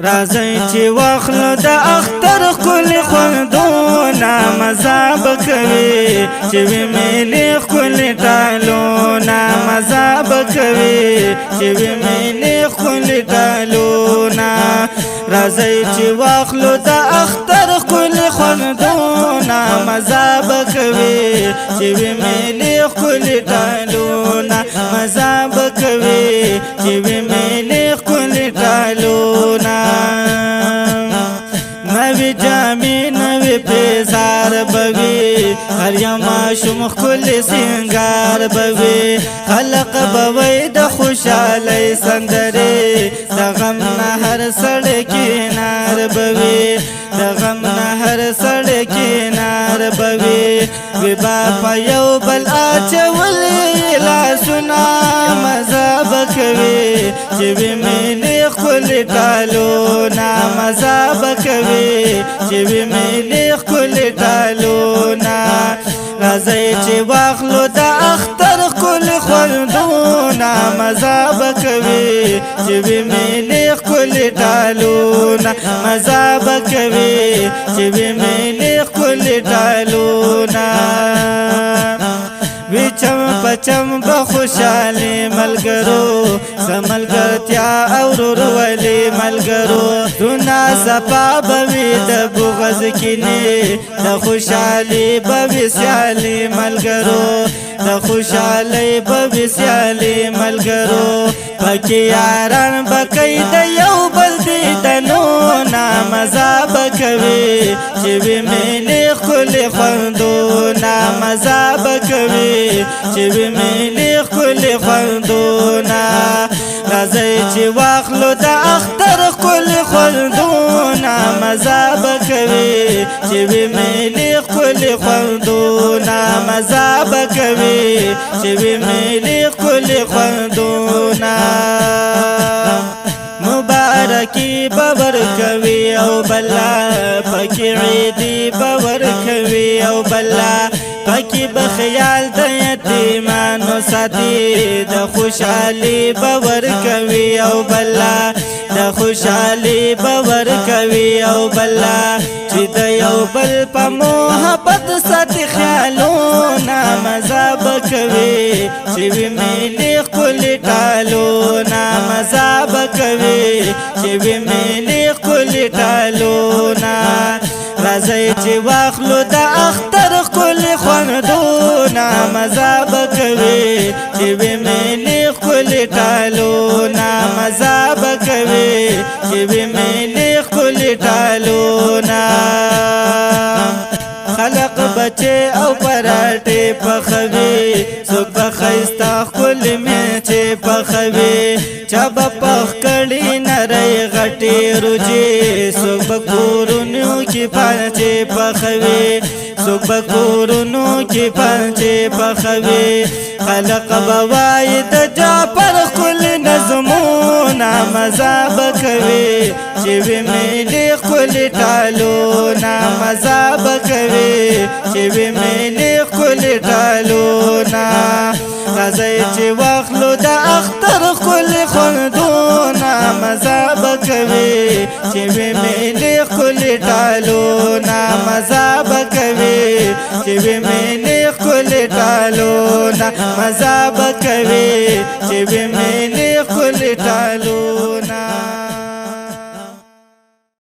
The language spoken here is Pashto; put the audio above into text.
راځي چې واخلو د اختر ښکلي خوندونه مزه به کوي چې وي میلې ښکلي ټالونه مزه به کوي چې وي میلې ښکلي ټالونه راځي چې واخلو د اختر ښکلي خوندونه مزه به کوي چې وي میلې ښکلي ټالونه مزه به کوي چې وي میلې ښکلي ټالونه نوی جامی نوی پیزار بوی هر یو ماشوم ښکلی سینګار بوی خلق بوی د خوشحالی سندرې د غم نه هر سړی کنار بوی د غم نه هر سړی کنار بوی وی با په یو بل اچولی لاسونه مزه به کوي چې وي میلې ښکلي ټالونه مزه به کوي چې وي میلې ښکلي ټالونه راځئ چې واخلو د اختر ښکلي خوندونه مزه به کوي چې وي میلې ښکلي ټالونه مزه به کوي چې وي میلې ښکلي ټالونه وی چم پچم بخوشالی ملګرو سملګرتیا او ورورولي ملګرو دونا صفا بوي د بغض کینې د خوشالي بوي سیالي ملګرو د خوشالي بوي سیالي ملګرو پکې یاران بکې د یو بل دیدنونه مزه به کوي چې وي میلې ښکلي خوندونه مزه به کوي چې وي میلې ښکلي خوندونه راځئ چې واخلو د اختر ښکلي خوندونه مزه به کوي چې وي میلې ښکلي خوندونه مزه به کوي چې وي میلې ښکلي خوندونه مبارکی باور کوي او بلا پکې عیدی باور کوي او بلا پکې بخیال د یتیمانو ساتي د خوشحالي باور کوي او بلا د خوشحالي باور کوي او بلا چې د یو بل په محبت ساتي خیالونه مزه به کوي چې وي میلې ښکلي ټالونه مزه به کوي چې وي میلې ښکلي ټالونه راځئ چې واخلو د اختر ښکلي خوندونه مزه به کوي چې وي میلې ښکلي ټالونه مزه به کوي چې وي میلې ښکلي ټالونه خلق بچے او پراټې پخوي څوک به ښایسته ښکلي میچې پخوي چا به پخ کړي نری غټې روجې څوک به کورونو کې پانچې پخوي څوک به کورونو کې پانچې پخوي خلق به وایي د جعفر ښکلي نظمونه مزه به کوي چې وي میلې ښکلي ټالونه مزه به کوي چې وي میلې ښکلي ټالونه راځئ چې واخلو د اختر ښکلي خوندونه مزه به کوي چې وي میلې ښکلي ټالونه مزه به کوي چې وي میلې ښکلي ټالونه مزه به کوي چې وي میلې ښکلي ټالونه